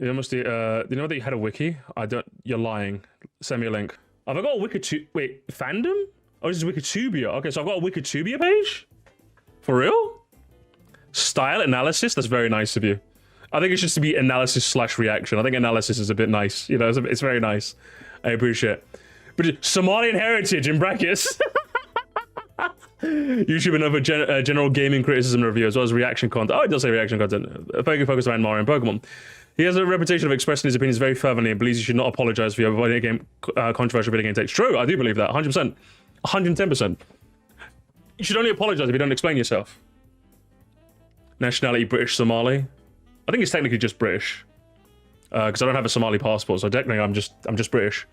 You must do you know that you had a wiki? You're lying. Send me a link. Have I got a wait, fandom? Oh, this is Wikitubia. Okay, so I've got a Wikitubia page? For real? Style analysis? That's very nice of you. I think it's just to be analysis / reaction. I think analysis is a bit nice. You know, it's very nice. I appreciate it. But Somalian heritage in brackets. YouTube and other general gaming criticism review as well as reaction content. Oh, it does say reaction content. Focus around Mario and Pokemon. He has a reputation of expressing his opinions very fervently and believes you should not apologize for your avoiding a game controversial video game takes. True, I do believe that. 100%. 110%. You should only apologize if you don't explain yourself. Nationality British Somali. I think it's technically just British. Because I don't have a Somali passport, so technically I'm just British.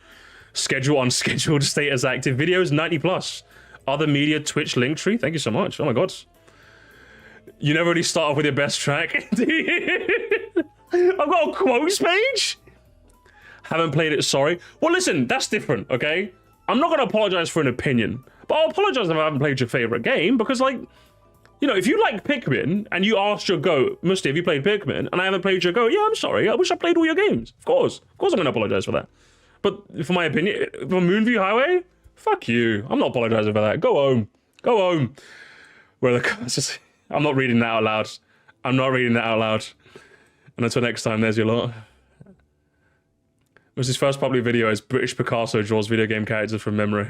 Schedule unscheduled, status active, videos 90+. Other media, Twitch, Linktree. Thank you so much. Oh my god. You never really start off with your best track. I've got a quotes page? Haven't played it, sorry. Well, listen, that's different, okay? I'm not going to apologize for an opinion, but I'll apologize if I haven't played your favorite game, because, like, you know, if you like Pikmin and you asked your goat, Musty, have you played Pikmin? And I haven't played your goat, yeah, I'm sorry. I wish I played all your games. Of course I'm going to apologize for that. But for my opinion, for Moonview Highway, fuck you. I'm not apologizing for that. Go home. Go home. I'm not reading that out loud. I'm not reading that out loud. And until next time, there's your lot. Musty's first public video is British Picasso draws video game characters from memory.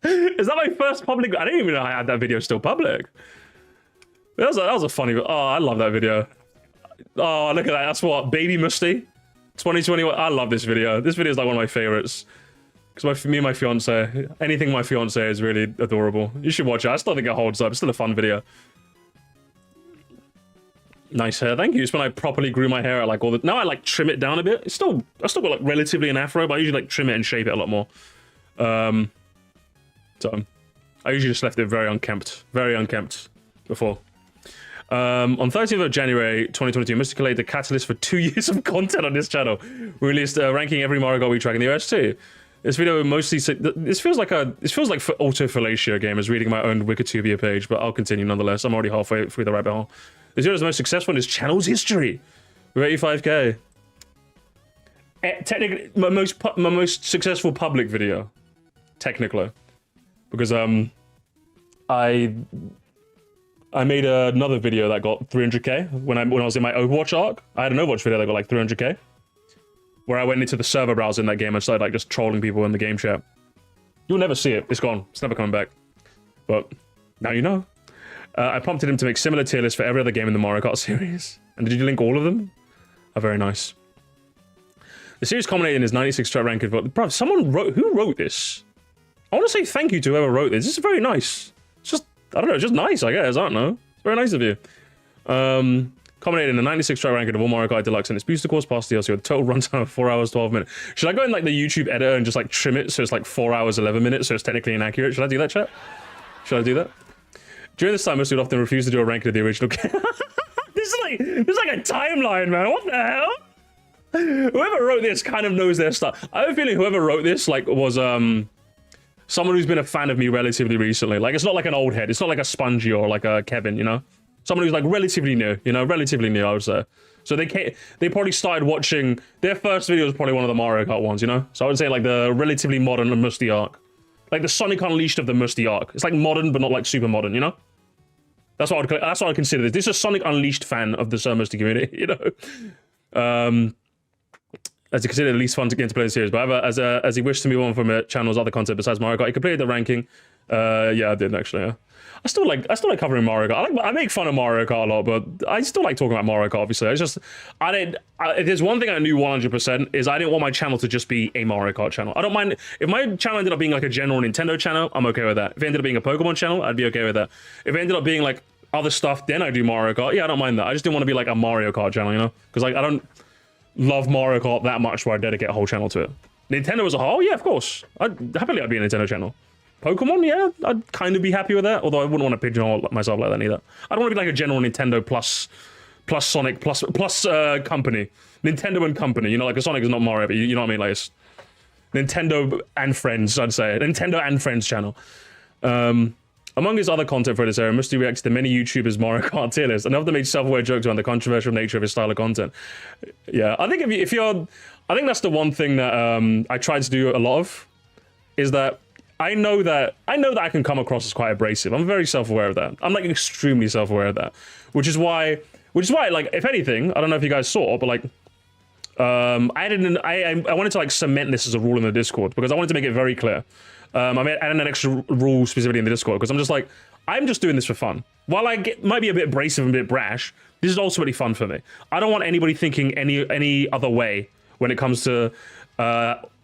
Is that my first public? I didn't even know I had that video still public. That was a funny. Oh, I love that video. Oh, look at that. That's what Baby Musty 2021. I love this video. This video is like one of my favorites. Because me and my fiance, anything my fiance is really adorable. You should watch it. I still think it holds up. It's still a fun video. Nice hair, thank you. It's when I properly grew my hair. Now I like trim it down a bit. I still got like relatively an afro, but I usually like trim it and shape it a lot more. So I usually just left it very unkempt before. On 13th of January 2022, Mr. Collate the catalyst for 2 years of content on this channel. We released ranking every Mario Kart we track in the US too. This video mostly this feels like for auto-fellatio gamers reading my own Wikitubia page, but I'll continue nonetheless. I'm already halfway through the rabbit hole. This video is the most successful in his channel's history, with 85k. Technically, my most successful public video, technically, because I made another video that got 300k when I was in my Overwatch arc. I had an Overwatch video that got like 300k. Where I went into the server browser in that game and started like just trolling people in the game chat. You'll never see it. It's gone. It's never coming back. But now you know. I prompted him to make similar tier lists for every other game in the Mario Kart series. And did you link all of them? Oh, very nice. The series culminated in his 96 track ranking. But bro, who wrote this? I want to say thank you to whoever wrote this. This is very nice. It's just, I don't know, it's just nice, I guess. I don't know. It's very nice of you. Culminated in the 96 track ranking of all Mario Kart Deluxe and its booster course past DLC with a total runtime of 4 hours 12 minutes. Should I go in like the YouTube editor and just like trim it so it's like 4 hours 11 minutes so it's technically inaccurate? Should I do that, chat? Should I do that? During this time, Mr. would often refuse to do a ranking of the original game. This is like a timeline, man. What the hell? Whoever wrote this kind of knows their stuff. I have a feeling whoever wrote this like was someone who's been a fan of me relatively recently. Like it's not like an old head. It's not like a Spongy or like a Kevin, you know? Someone who's like relatively new, you know, relatively new, I would say. So they probably started watching, their first video was probably one of the Mario Kart ones, you know? So I would say like the relatively modern Musty arc. Like the Sonic Unleashed of the Musty arc. It's like modern, but not like super modern, you know? That's what I consider this. This is a Sonic Unleashed fan of the Musty community, you know? As he considered the least fun game to play in the series. But as he wished to move on from a channel's other content besides Mario Kart, he completed the ranking. Yeah, I did actually, yeah. I still like covering Mario Kart. I make fun of Mario Kart a lot, but I still like talking about Mario Kart, obviously. It's just, if there's one thing I knew 100% is I didn't want my channel to just be a Mario Kart channel. I don't mind, if my channel ended up being like a general Nintendo channel, I'm okay with that. If it ended up being a Pokemon channel, I'd be okay with that. If it ended up being like other stuff, then I do Mario Kart. Yeah, I don't mind that. I just didn't want to be like a Mario Kart channel, you know? Because like, I don't love Mario Kart that much where I dedicate a whole channel to it. Nintendo as a whole, yeah, of course. I'd be a Nintendo channel. Pokemon, yeah, I'd kind of be happy with that. Although I wouldn't want to pigeonhole myself like that either. I don't want to be like a general Nintendo plus Sonic plus company. Nintendo and company. You know, like a Sonic is not Mario, but you know what I mean? Like it's Nintendo and friends, I'd say. Nintendo and friends channel. Among his other content for this era, Moresty reacts to many YouTubers' Mario Kart tier lists, and often made self-aware jokes around the controversial nature of his style of content. Yeah, I think if you're, I think that's the one thing that I try to do a lot of, is that I know that I can come across as quite abrasive. I'm very self-aware of that. I'm like extremely self-aware of that, which is why, like, if anything, I don't know if you guys saw, but like, I wanted to like cement this as a rule in the Discord because I wanted to make it very clear. I added an extra rule specifically in the Discord because I'm just like, I'm just doing this for fun. While I might be a bit abrasive and a bit brash, this is ultimately fun for me. I don't want anybody thinking any other way when it comes to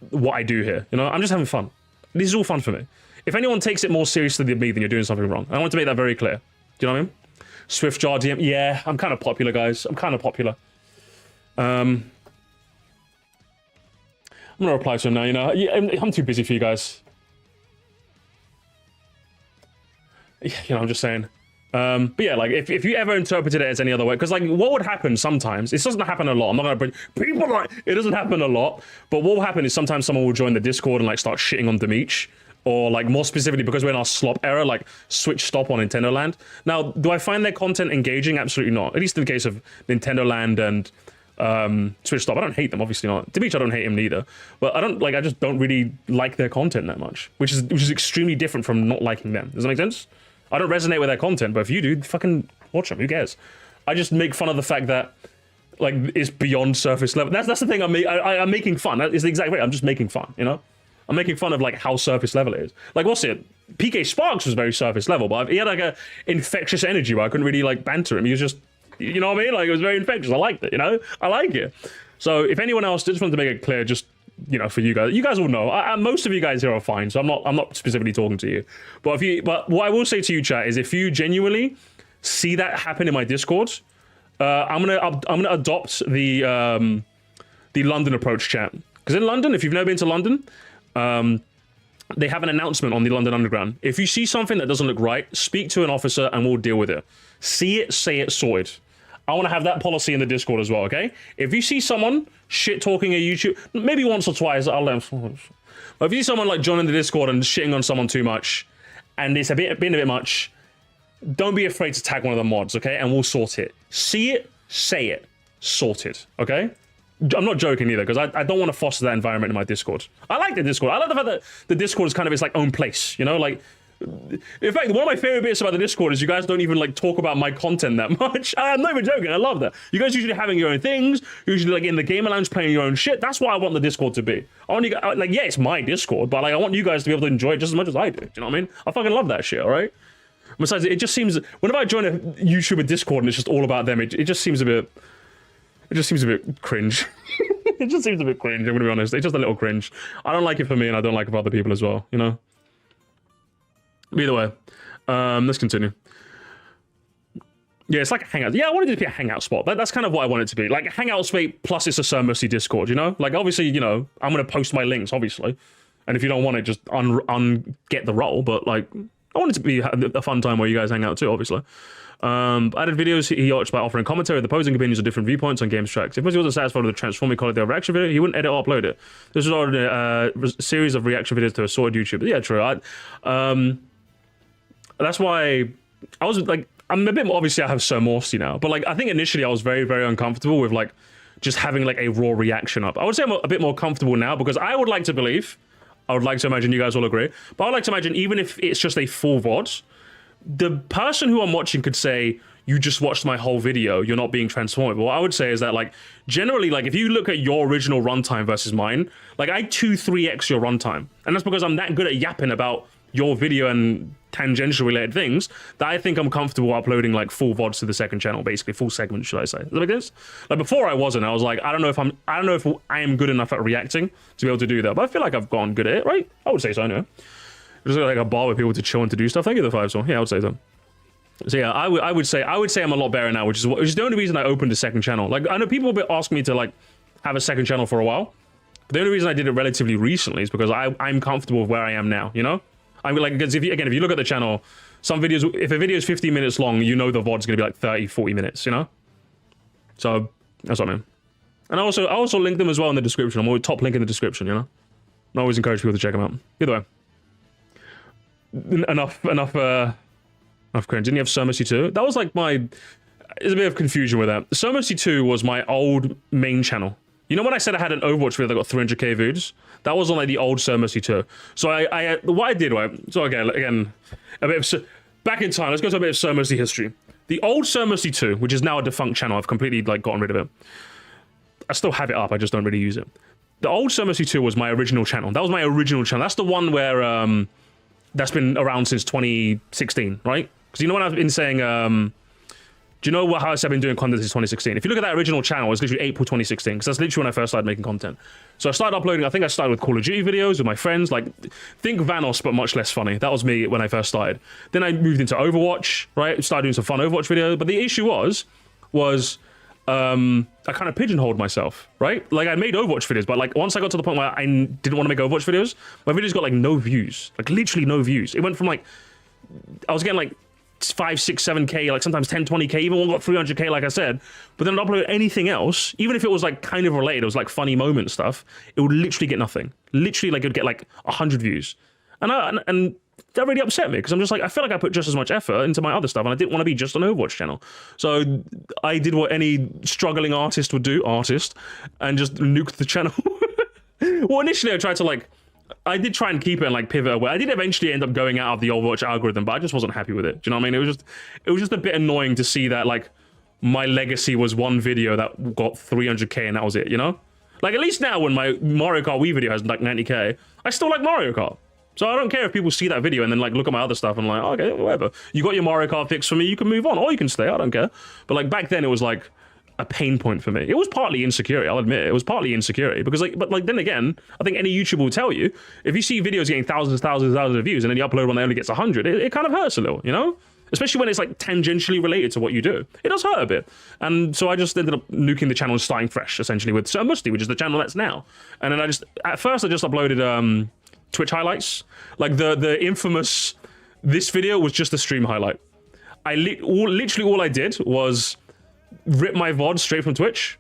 what I do here. You know, I'm just having fun. This is all fun for me. If anyone takes it more seriously than me, then you're doing something wrong. I want to make that very clear. Do you know what I mean? Swift Jar DM. Yeah, I'm kind of popular, guys. I'm kind of popular. I'm gonna reply to him now. You know, I'm too busy for you guys. You know, I'm just saying. But yeah, like if you ever interpreted it as any other way, because like what would happen sometimes, it doesn't happen a lot. I'm not gonna bring people like it doesn't happen a lot, but what will happen is sometimes someone will join the Discord and like start shitting on Demeech, or like more specifically because we're in our slop era, like Switch Stop on Nintendo Land. Now, do I find their content engaging? Absolutely not. At least in the case of Nintendo Land and Switch Stop. I don't hate them, obviously not. Demeech, I don't hate him neither. But I just don't really like their content that much, which is extremely different from not liking them. Does that make sense? I don't resonate with their content, but if you do, fucking watch them. Who cares? I just make fun of the fact that like it's beyond surface level. That's the thing. I'm making fun. That is the exact way. I'm just making fun. You know, I'm making fun of like how surface level it is. Like what's it? PK Sparks was very surface level, but he had like a infectious energy where I couldn't really like banter him. He was just, you know what I mean? Like it was very infectious. I liked it. You know, I like it. So if anyone else, just wanted to make it clear, just, you know, for you guys will know. Most of you guys here are fine, so I'm not specifically talking to you. But what I will say to you, chat, is if you genuinely see that happen in my Discord, I'm gonna adopt the London approach, chat. Because in London, if you've never been to London, they have an announcement on the London Underground. If you see something that doesn't look right, speak to an officer and we'll deal with it. See it, say it, sorted. I want to have that policy in the Discord as well, okay? If you see someone shit-talking a YouTube, maybe once or twice, I'll let them... But if you see someone like joining the Discord and shitting on someone too much, and it's been a bit much, don't be afraid to tag one of the mods, okay? And we'll sort it. See it, say it, sort it, okay? I'm not joking either, because I don't want to foster that environment in my Discord. I like the Discord. I like the fact that the Discord is kind of its like own place, you know? Like, in fact, one of my favorite bits about the Discord is you guys don't even like talk about my content that much. I'm not even joking. I love that. You guys usually having your own things, usually like in the gamer lounge playing your own shit. That's what I want the Discord to be. I want you guys, like, yeah, it's my Discord, but like I want you guys to be able to enjoy it just as much as I do. Do you know what I mean? I fucking love that shit. All right. Besides, it just seems whenever I join a YouTuber Discord and it's just all about them, it just seems a bit. It just seems a bit cringe. It just seems a bit cringe. I'm gonna be honest. It's just a little cringe. I don't like it for me, and I don't like it for other people as well. You know. Either way, let's continue. Yeah, it's like a hangout. Yeah, I wanted it to be a hangout spot. That's kind of what I want it to be. Like a hangout space plus it's a Sir Mercy Discord, you know? Like, obviously, you know, I'm going to post my links, obviously. And if you don't want it, just get the role. But, like, I want it to be a fun time where you guys hang out too, obviously. Added videos he watched by offering commentary with opposing opinions of different viewpoints on games tracks. If he wasn't satisfied with the transforming quality of the reaction video, he wouldn't edit or upload it. This was already a series of reaction videos to assorted YouTubers. Yeah, true. That's why I was like, I'm a bit more, obviously I have Sir Moresty now, but like, I think initially I was very, very uncomfortable with like, just having like a raw reaction up. I would say I'm a bit more comfortable now because I would like to believe, I would like to imagine you guys will agree, but I would like to imagine even if it's just a full VOD, the person who I'm watching could say, you just watched my whole video, you're not being transformed. But what I would say is that like, generally, like if you look at your original runtime versus mine, like I 2-3x your runtime. And that's because I'm that good at yapping about your video and tangential related things that I think I'm comfortable uploading like full VODs to the second channel, basically full segments, should I say? Does that make sense? Like before I wasn't, I was like, I don't know if I am good enough at reacting to be able to do that, but I feel like I've gone good at it, right? I would say so, anyway. Just like a bar with people to chill and to do stuff. Thank you for the 5 star. Yeah, I would say so. So yeah, I would say I'm a lot better now, which is the only reason I opened a second channel. Like I know people have been asking me to like have a second channel for a while, but the only reason I did it relatively recently is because I'm comfortable with where I am now, you know? I mean, like, because if you look at the channel, some videos, if a video is 15 minutes long, you know the VOD's gonna be like 30, 40 minutes, you know? So, that's what I mean. And I also link them as well in the description. I'm always top link in the description, you know? I always encourage people to check them out. Either way. Enough Of cringe. Didn't you have Sir Mercy 2? That was like there's a bit of confusion with that. Sir Mercy 2 was my old main channel. You know when I said I had an Overwatch video that got 300k views? That was on like the old Sir Mercy 2. So what I did, right? So again, a bit of back in time. Let's go to a bit of Sir Mercy history. The old Sir Mercy 2, which is now a defunct channel, I've completely like gotten rid of it. I still have it up. I just don't really use it. The old Sir Mercy 2 was my original channel. That was my original channel. That's the one where that's been around since 2016, right? Because you know what I've been saying. Do you know how I've been doing content since 2016? If you look at that original channel, it's literally April 2016, because that's literally when I first started making content. So I started uploading, I think I started with Call of Duty videos with my friends, like, think Vanos, but much less funny. That was me when I first started. Then I moved into Overwatch, right? Started doing some fun Overwatch videos, but the issue was I kind of pigeonholed myself, right? Like, I made Overwatch videos, but like, once I got to the point where I didn't want to make Overwatch videos, my videos got like no views, like literally no views. It went from like, I was getting like 5, 6, 7k, like sometimes 10, 20k, even one got 300k, like I said. But then I'd upload anything else, even if it was like kind of related, it was like funny moment stuff, it would literally get nothing. Literally, like, it would get like 100 views. And that really upset me, because I'm just like, I feel like I put just as much effort into my other stuff, and I didn't want to be just an Overwatch channel. So I did what any struggling artist would do, and just nuked the channel. Well, initially I tried to I did try and keep it and like pivot away. I did eventually end up going out of the Overwatch algorithm, but I just wasn't happy with it. Do you know what I mean? It was just a bit annoying to see that like my legacy was one video that got 300k and that was it, you know? Like, at least now when my Mario Kart Wii video has like 90k, I still like Mario Kart. So I don't care if people see that video and then like look at my other stuff and like, oh, okay, whatever. You got your Mario Kart fix for me, you can move on, or you can stay, I don't care. But like back then it was like a pain point for me. It was partly insecurity, I'll admit it. It was partly insecurity because but then again, I think any YouTuber will tell you, if you see videos getting thousands of views and then you upload one that only gets 100, it kind of hurts a little, you know? Especially when it's like tangentially related to what you do. It does hurt a bit. And so I just ended up nuking the channel and starting fresh, essentially, with Sir Moresty, which is the channel that's now. And then at first I just uploaded Twitch highlights. Like the infamous, this video was just a stream highlight. Literally all I did was rip my VOD straight from Twitch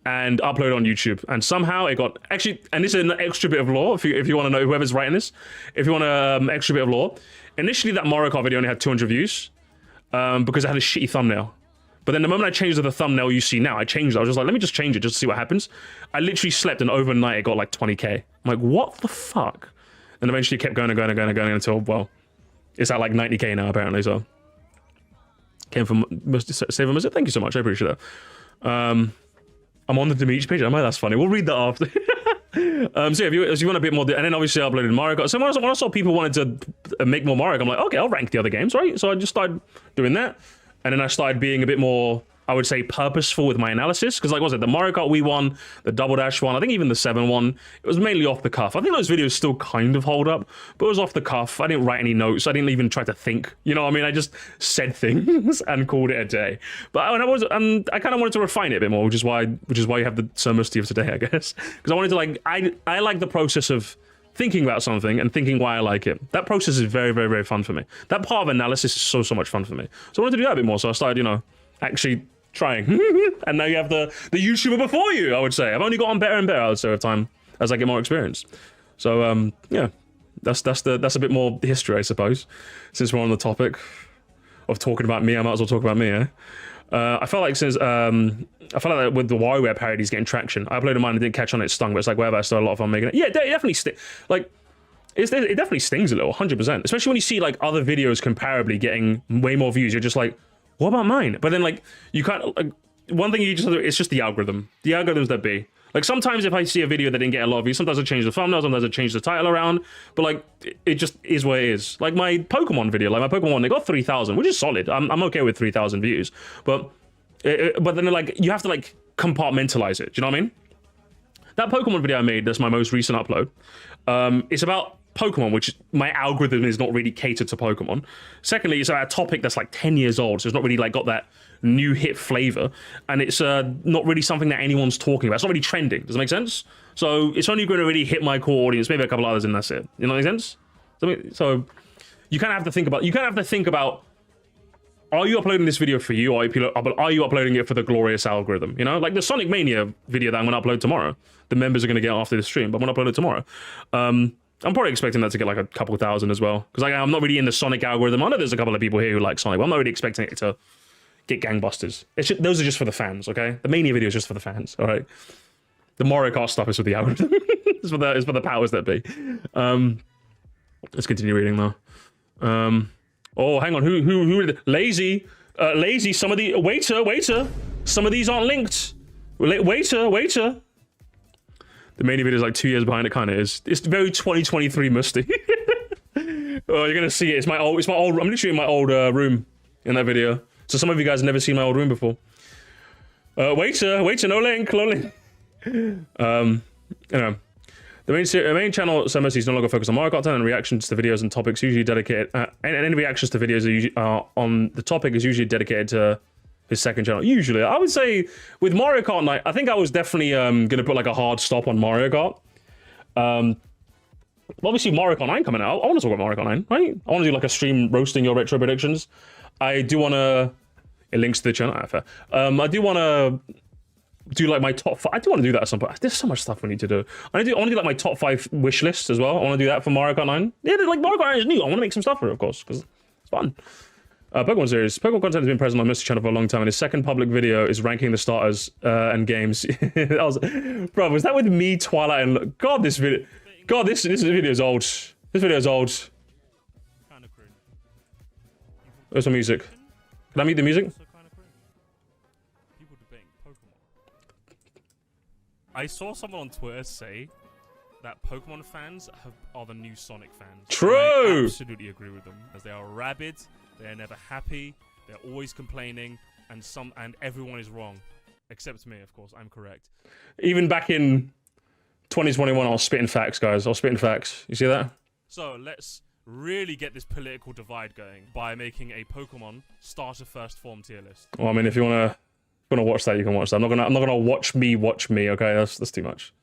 and upload it on YouTube. And somehow it got, actually, and this is an extra bit of lore, if you want to know, whoever's writing this, if you want an extra bit of lore, initially that Mario Kart video only had 200 views because it had a shitty thumbnail. But then the moment I changed the thumbnail you see now, I changed it. I was just like, let me just change it just to see what happens. I literally slept and overnight it got like 20k. I'm like, what the fuck? And eventually it kept going and going and going and going until, well, it's at like 90k now apparently, so. Came from Save him, thank you so much, I appreciate that. I'm on the Demeech page, am I? That's funny. We'll read that after. So yeah, if you want a bit more, and then obviously I uploaded Mario Kart. So when I saw people wanted to make more Mario Kart, I'm like, okay, I'll rank the other games, right? So I just started doing that, and then I started being a bit more, I would say, purposeful with my analysis, because like, what was it, the Mario Kart Wii one, the Double Dash one, I think even the 7 one, it was mainly off the cuff. I think those videos still kind of hold up, but it was off the cuff. I didn't write any notes. I didn't even try to think. You know what I mean? I just said things and called it a day. But I kind of wanted to refine it a bit more, which is why you have the Sir Moresty of today, I guess. Because I wanted to I like the process of thinking about something and thinking why I like it. That process is very, very, very fun for me. That part of analysis is so much fun for me. So I wanted to do that a bit more. So I started, you know, actually trying. And now you have the YouTuber before you, I would say. I've only gotten better and better, I would say, with time as I get more experience. So yeah, that's a bit more history, I suppose. Since we're on the topic of talking about me, I might as well talk about me, eh? I felt like that with the WarioWare parodies getting traction, I uploaded mine and didn't catch on, it stung, but it's like, whatever, I still had a lot of fun making it. Yeah, it definitely it definitely stings a little, 100%. Especially when you see like other videos comparably getting way more views, you're just like, what about mine? But then like, you can't, like, one thing you just, it's just the algorithm. The algorithms that be. Like sometimes if I see a video that didn't get a lot of views, sometimes I change the thumbnail, sometimes I change the title around, but like, it just is what it is. Like my Pokemon video, like my Pokemon one, they got 3,000, which is solid. I'm okay with 3,000 views, but then like, you have to like compartmentalize it. Do you know what I mean? That Pokemon video I made, that's my most recent upload. It's about Pokemon, which my algorithm is not really catered to Pokemon. Secondly, it's about a topic that's like 10 years old, so it's not really like got that new hit flavor, and it's not really something that anyone's talking about. It's not really trending. Does that make sense? So it's only going to really hit my core audience, maybe a couple others, and that's it. You know what makes sense? So you kind of have to think about, are you uploading this video for you, or are you uploading it for the glorious algorithm? You know, like the Sonic Mania video that I'm going to upload tomorrow. The members are going to get after the stream, but I'm going to upload it tomorrow. I'm probably expecting that to get like a couple thousand as well. Because like, I'm not really in the Sonic algorithm. I know there's a couple of people here who like Sonic, but I'm not really expecting it to get gangbusters. Those are just for the fans, okay? The Mania video is just for the fans, all right? The Mario Kart stuff is for the algorithm. it's for the powers that be. Let's continue reading though. Oh, hang on. Who? Lazy. Lazy. Some of the waiter. Some of these aren't linked. Waiter. The Mania video is like 2 years behind. It kind of is. It's very 2023 musty. Oh, you're gonna see it. It's my old. I'm literally in my old room in that video. So some of you guys have never seen my old room before. Waiter, no link. Anyway, the main channel, so mostly is no longer focused on Mario Kart 10 and reactions to videos and topics usually dedicated. Any reactions to videos are usually, on the topic is usually dedicated to his second channel. Usually, I would say with Mario Kart Night, I think I was definitely gonna put like a hard stop on Mario Kart. Obviously Mario Kart 9 coming out. I want to talk about Mario Kart 9, right? I want to do like a stream roasting your retro predictions. I do want to. It links to the channel. Fair. I do want to do like my top 5. I do want to do that at some point. There's so much stuff we need to do. I want to do like my top 5 wish list as well. I want to do that for Mario Kart 9. Yeah, like Mario Kart 9 is new. I want to make some stuff for it, of course, because it's fun. Pokemon series. Pokemon content has been present on Moresty channel for a long time, and his second public video is ranking the starters and games. Bro, was that with me, Twilight, and God, this video. God, this video is old. This video is old. Where's some music? Can I mute the music? People debating Pokemon. I saw someone on Twitter say that Pokemon fans are the new Sonic fans. True! I absolutely agree with them, as they are rabid, they are never happy, they're always complaining, and everyone is wrong. Except me, of course, I'm correct. Even back in 2021, I was spitting facts, guys. I was spitting facts. You see that? So, let's really get this political divide going by making a Pokemon starter first form tier list. Well, I mean, if you wanna watch that, you can watch that. I'm not gonna watch me. Okay, that's too much.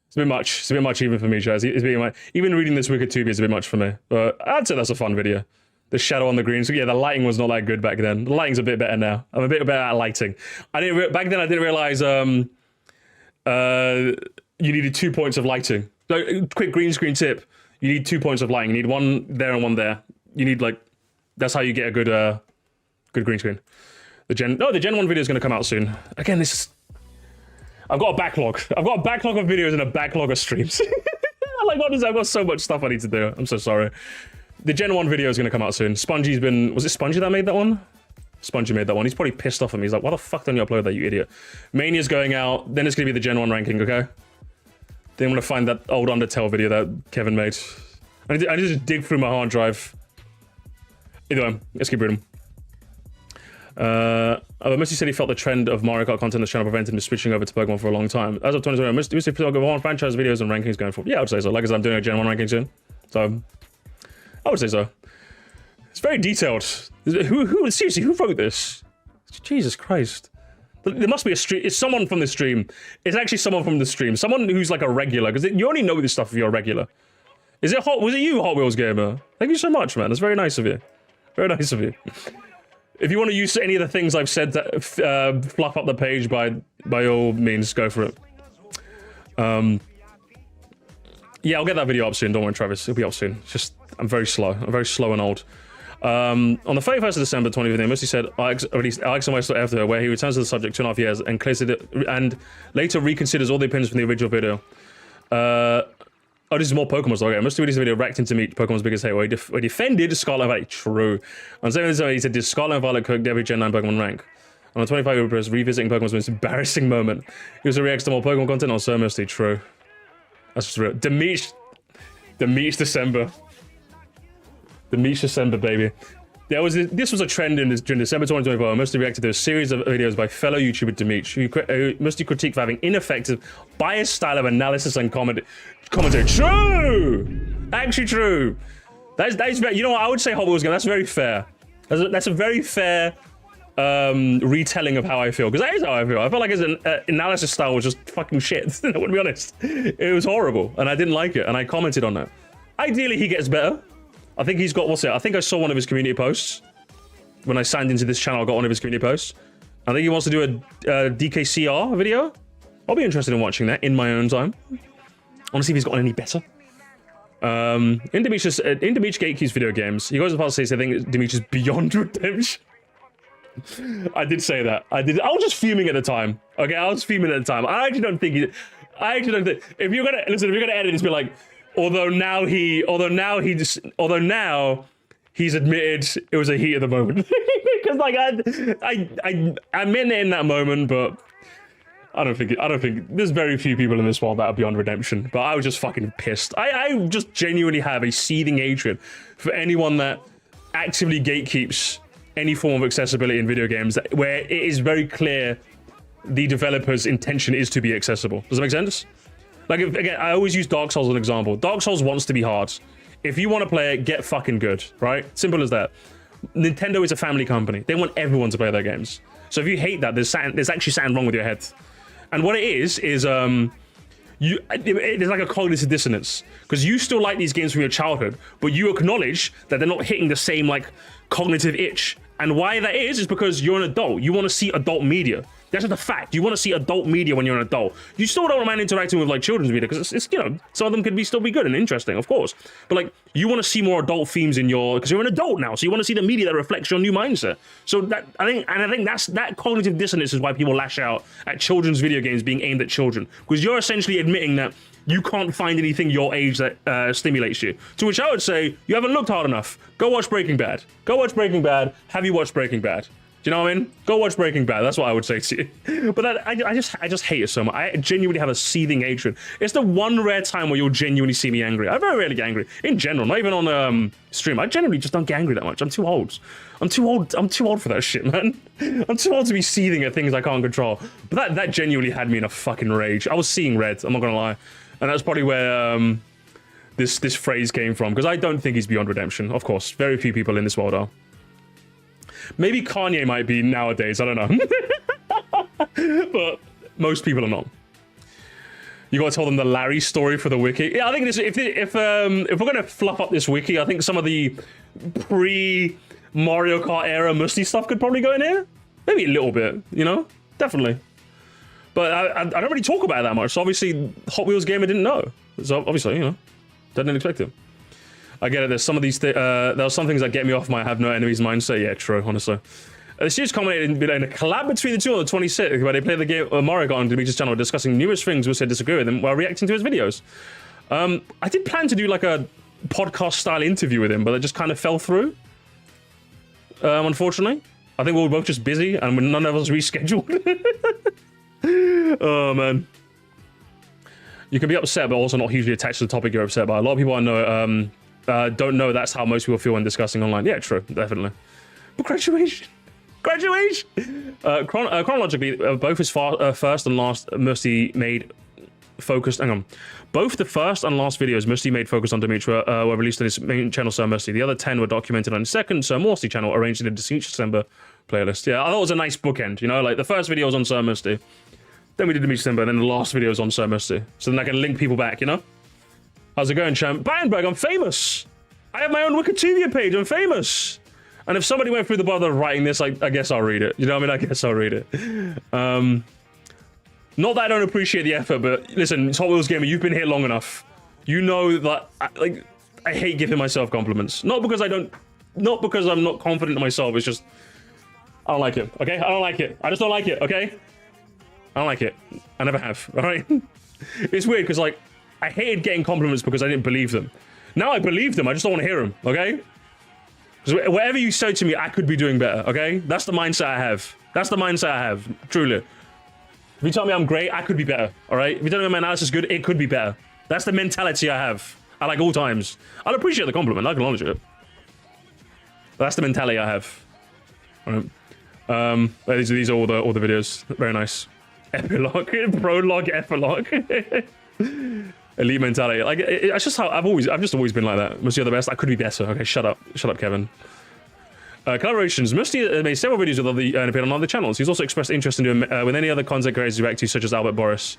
It's a bit much. It's a bit much even for me, guys. Even reading this Wikitubia is a bit much for me. But I'd say that's a fun video. The shadow on the green. So yeah, the lighting was not that good back then. The lighting's a bit better now. I'm a bit better at lighting. Back then I didn't realize you needed 2 points of lighting. Like, quick green screen tip. You need 2 points of lighting. You need one there and one there. You need like, that's how you get a good green screen. The Gen 1 video is going to come out soon. Again, I've got a backlog. I've got a backlog of videos and a backlog of streams. Like, honestly, I've got so much stuff I need to do. I'm so sorry. The Gen 1 video is going to come out soon. Was it Spongy that made that one? Spongy made that one. He's probably pissed off at me. He's like, why the fuck don't you upload that, you idiot? Mania's going out. Then it's going to be the Gen 1 ranking, okay? Then I'm going to find that old Undertale video that Kevin made. I need to just dig through my hard drive. Either way, let's keep reading. Moresty said he felt the trend of Mario Kart content on the channel prevented him switching over to Pokemon for a long time. As of 2020, Moresty Pokemon franchise videos and rankings going forward. Yeah, I would say so. Like I said, I'm doing a Gen 1 ranking soon. So, I would say so. It's very detailed. Seriously, who wrote this? Jesus Christ. There must be a stream. It's someone from the stream. It's actually someone from the stream. Someone who's like a regular, because you only know this stuff if you're a regular. Was it you, HotWheelzGamer? Thank you so much, man. That's very nice of you. Very nice of you. If you want to use any of the things I've said to fluff up the page, by all means, go for it. Yeah, I'll get that video up soon. Don't worry, Travis. It'll be up soon. It's just, I'm very slow. I'm very slow and old. On the 31st of December 2015, Moresty said Alex and West after, where he returns to the subject 2.5 years and clears it, and later reconsiders all the opinions from the original video. Oh, this is more Pokemon stuff. Okay, Moresty released a video reacting to meet Pokemon's biggest hate, where he defended Scarlet and Violet. True. On 7th December, he said, did Scarlet and Violet cook every Gen 9 Pokemon rank? On the 25th, he was revisiting Pokemon's most embarrassing moment. He also reacts to more Pokemon content on Sir Moresty. True. That's just real. Demeech December. Demeech December, baby. This was a trend during December 2024. Moresty reacted to a series of videos by fellow YouTuber Demeech, who Moresty critiqued for having ineffective, biased style of analysis and commentary. True! Actually true. That is very, you know what, I would say HotWheelzGamer, that's very fair. That's a very fair retelling of how I feel, because that is how I feel. I felt like his analysis style was just fucking shit. I wouldn't be honest. It was horrible, and I didn't like it, and I commented on that. Ideally, he gets better. I think he's got, what's it? I think I saw one of his community posts. When I signed into this channel, I got one of his community posts. I think he wants to do a DKCR video. I'll be interested in watching that in my own time. I want to see if he's gotten any better. In Demeech Gatekeeps video games, he goes as far as to say, I think Demeech is beyond redemption. I did say that. I was just fuming at the time. Okay, I was fuming at the time. I actually don't think if you're gonna listen, if you're gonna edit this, be like, although now he's admitted it was a heat of the moment. Because like I meant it in that moment, but I don't think there's very few people in this world that are beyond redemption. But I was just fucking pissed. I just genuinely have a seething hatred for anyone that actively gatekeeps any form of accessibility in video games where it is very clear the developer's intention is to be accessible. Does that make sense? Like, again, I always use Dark Souls as an example. Dark Souls wants to be hard. If you want to play it, get fucking good, right? Simple as that. Nintendo is a family company. They want everyone to play their games. So if you hate that, there's actually something wrong with your head. And what it is it's like a cognitive dissonance, because you still like these games from your childhood, but you acknowledge that they're not hitting the same like cognitive itch. And why that is because you're an adult. You want to see adult media. That's just a fact. You want to see adult media when you're an adult. You still don't mind interacting with like children's media because it's you know, some of them can still be good and interesting, of course. But like, you want to see more adult themes in because you're an adult now, so you want to see the media that reflects your new mindset. So that I think that cognitive dissonance is why people lash out at children's video games being aimed at children, because you're essentially admitting that you can't find anything your age that stimulates you. To which I would say, you haven't looked hard enough. Go watch Breaking Bad. Go watch Breaking Bad. Have you watched Breaking Bad? Do you know what I mean? Go watch Breaking Bad. That's what I would say to you. But I just hate it so much. I genuinely have a seething hatred. It's the one rare time where you'll genuinely see me angry. I very rarely get angry. In general, not even on stream. I generally just don't get angry that much. I'm too old. I'm too old for that shit, man. I'm too old to be seething at things I can't control. But that genuinely had me in a fucking rage. I was seeing red. I'm not gonna lie. And that's probably where this phrase came from, because I don't think he's beyond redemption. Of course, very few people in this world are. Maybe Kanye might be nowadays, I don't know. But most people are not. You gotta tell them the Larry story for the wiki. Yeah, I think if we're gonna fluff up this wiki, I think some of the pre-Mario Kart era musty stuff could probably go in here. Maybe a little bit, you know? Definitely. But I don't really talk about it that much, so obviously HotWheelzGamer didn't know. So obviously, you know, didn't expect it. I get it, there's some of these, there are some things that get me off my have no enemies mindset. Yeah, true, honestly. The series culminated in a collab between the two on the 26th, where they played the game Mario Kart on Demeech's channel, discussing numerous things which they disagree with him while reacting to his videos. I did plan to do like a podcast-style interview with him, but it just kind of fell through. Unfortunately. I think we were both just busy, and none of us rescheduled. Oh, man. You can be upset, but also not hugely attached to the topic you're upset by. A lot of people I know don't know that's how most people feel when discussing online. Yeah, true, definitely. But graduation! Chronologically, both his first and last Moresty made focused. Hang on. Both the first and last videos Moresty made focused on Demeech were released on his main channel, Sir Moresty. The other 10 were documented on his second Sir Moresty channel, arranged in a Demeech December playlist. Yeah, I thought it was a nice bookend, you know? Like, the first video was on Sir Moresty. Then we did Demeech December, and then the last video was on Sir Moresty. So then I can link people back, you know? How's it going, champ? Bamberg, I'm famous! I have my own Wikitubia page, I'm famous! And if somebody went through the bother of writing this, I guess I'll read it. You know what I mean? I guess I'll read it. Not that I don't appreciate the effort, but listen, it's HotWheelzGamer, you've been here long enough. You know that, I hate giving myself compliments. Not because I'm not confident in myself, it's just, I don't like it, okay? I don't like it. I just don't like it, okay? I don't like it. I never have, alright? It's weird, because, like, I hated getting compliments because I didn't believe them. Now I believe them, I just don't want to hear them, okay? Because whatever you say to me, I could be doing better, okay? That's the mindset I have. That's the mindset I have, truly. If you tell me I'm great, I could be better, alright? If you tell me my analysis is good, it could be better. That's the mentality I have at, like, all times. I'll appreciate the compliment, I acknowledge it. But that's the mentality I have. Alright. These are all the videos. Very nice. Epilogue, prologue, epilogue. Elite mentality. Like, it's just how I've just always been like that. Moresty are the best. I could be better. Okay, shut up, Kevin. Collaborations. Moresty made several videos with and appeared on other channels. He's also expressed interest in doing with any other content creators he react to, such as Albert Boris.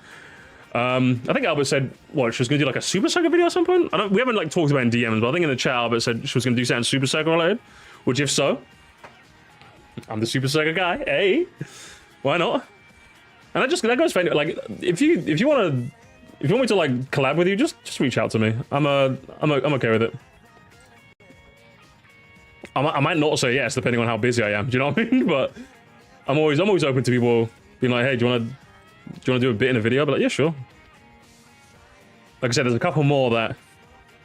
I think Albert said what she was gonna do, like a Super Circle video at some point. We haven't like talked about it in DMs, but I think in the chat Albert said she was gonna do something Super Circle related. Which, if so, I'm the Super Circle guy. Hey, why not? And that goes for like if you want to If you want me to like collab with you, just reach out to me. I'm okay with it. I might not say yes depending on how busy I am. Do you know what I mean? But I'm always open to people being like, hey, do you want to do a bit in a video? But like, yeah, sure. Like I said, there's a couple more that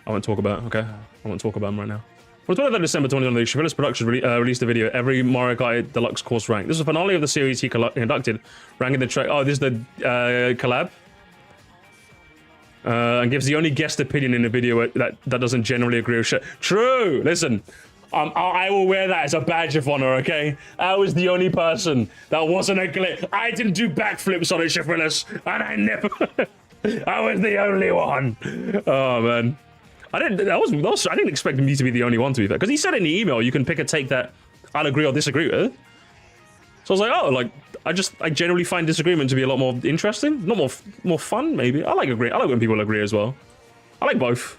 I won't talk about. Okay, I won't talk about them right now. On the 23rd of December 2020, Shrivelous Productions released a video, every Mario Kart Deluxe course rank. This is the finale of the series he conducted, ranking the track. Oh, this is the collab. And gives the only guest opinion in the video that doesn't generally agree with shit. True. Listen, I will wear that as a badge of honor. Okay, I was the only person that wasn't a glitch. I didn't do backflips on it, Shrivelous, and I never. I was the only one. Oh man. I didn't expect me to be the only one, to be fair, because he said in the email you can pick a take that I'll agree or disagree with. So I was like, oh, like I generally find disagreement to be a lot more interesting, not more fun, maybe. I like when people agree as well. I like both,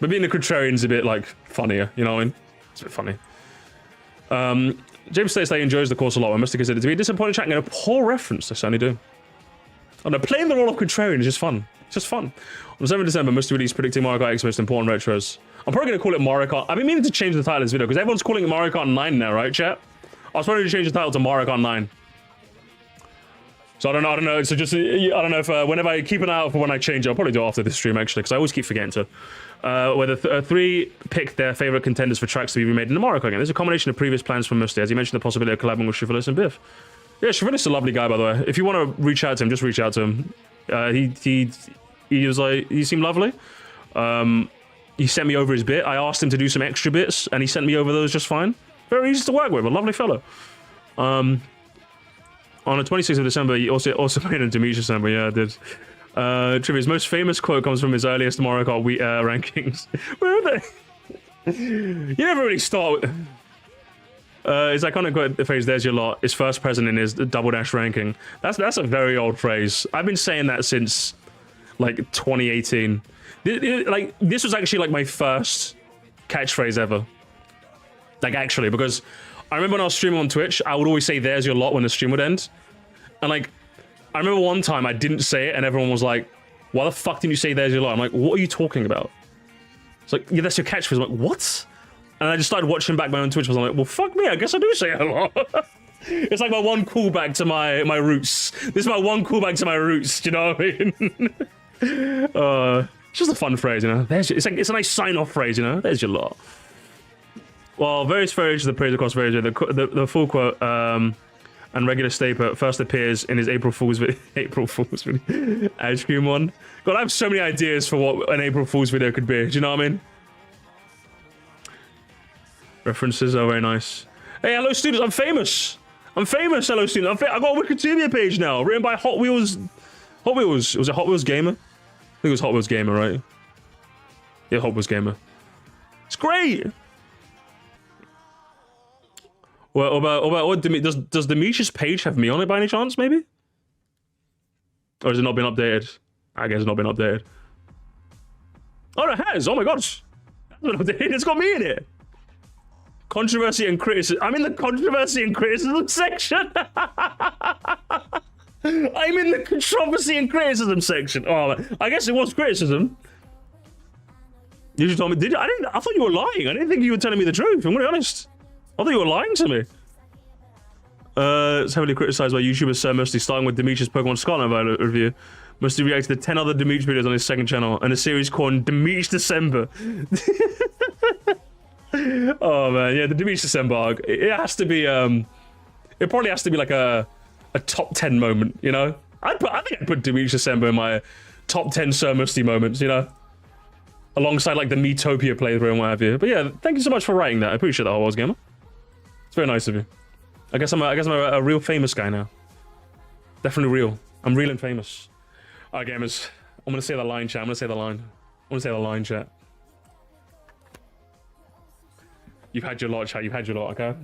but being a contrarian's a bit like funnier, you know what I mean? It's a bit funny. James states that he enjoys the course a lot. I must have considered it to be a disappointing track and a poor reference. I certainly do. Oh no, playing the role of contrarian is just fun. It's just fun. On the 7th of December, Moresty released predicting Mario Kart X's most important retros. I'm probably going to call it Mario Kart. I've been meaning to change the title of this video because everyone's calling it Mario Kart 9 now, right, chat? I was probably going to change the title to Mario Kart 9. So I don't know. So just, I don't know if whenever I keep an eye out for when I change it, I'll probably do it after this stream, actually, because I always keep forgetting to. Where the three picked their favorite contenders for tracks to be remade in the Mario Kart game. There's a combination of previous plans from Moresty, as he mentioned the possibility of collabing with Shrivelous and Biff. Yeah, Shrivelous is a lovely guy, by the way. If you want to reach out to him, just reach out to him. He was like, he seemed lovely. He sent me over his bit. I asked him to do some extra bits, and he sent me over those just fine. Very easy to work with, a lovely fellow. On the 26th of December, he also made a Demeech December. Yeah, I did. Trivia's most famous quote comes from his earliest Mario Kart rankings. Where are they? You never really start with... his iconic quote, the phrase, "There's your lot," is first present in his Double Dash ranking. That's a very old phrase. I've been saying that since, like, 2018. This was actually, like, my first catchphrase ever. Like, actually, because I remember when I was streaming on Twitch, I would always say, "There's your lot," when the stream would end. And, like, I remember one time I didn't say it, and everyone was like, "Why the fuck didn't you say 'there's your lot'?" I'm like, "What are you talking about?" It's like, "Yeah, that's your catchphrase." I'm like, "What?" And I just started watching back my own Twitch. I was like, well, fuck me, I guess I do say it a lot. It's like my one callback to my roots. This is my one callback to my roots, do you know what I mean? It's just a fun phrase, you know? It's a nice sign-off phrase, you know? There's your lot. Well, various variations of the praise across various... The full quote, and regular staple first appears in his April Fool's video. April Fool's video. Ice cream one. God, I have so many ideas for what an April Fool's video could be, do you know what I mean? References are very nice. Hey, hello students, I'm famous. I'm famous, hello students. I got a Wikitubia page now, written by Hot Wheels. Was it HotWheelzGamer? I think it was HotWheelzGamer, right? Yeah, HotWheelzGamer. It's great. Well, what does Demeech's page have me on it by any chance, maybe? Or has it not been updated? I guess it's not been updated. Oh, it has. Oh my god. It's been updated. It's got me in it. Controversy and criticism. I'm in the controversy and criticism section. I'm in the controversy and criticism section. Oh, man. I guess it was criticism. You just told me. Did you? I thought you were lying. I didn't think you were telling me the truth. I'm gonna be honest. I thought you were lying to me. It's heavily criticized by YouTuber Sir Moresty, starting with Demeech's Pokemon Scarlet review. Moresty reacted to 10 other Demeech videos on his second channel, and a series called Demeech December. Oh man, yeah, the Demeech December arc. It has to be, it probably has to be like a top 10 moment, you know? I think I'd put Demeech December in my top 10 Sir Moresty moments, you know? Alongside like the Metopia playthrough and what have you. But yeah, thank you so much for writing that. I appreciate that, HotWheelzGamer. It's very nice of you. I guess I'm a real famous guy now. Definitely real. I'm real and famous. Alright, gamers. I'm gonna say the line, chat. I'm gonna say the line, chat. You've had your lot, chat. You've had your lot, okay?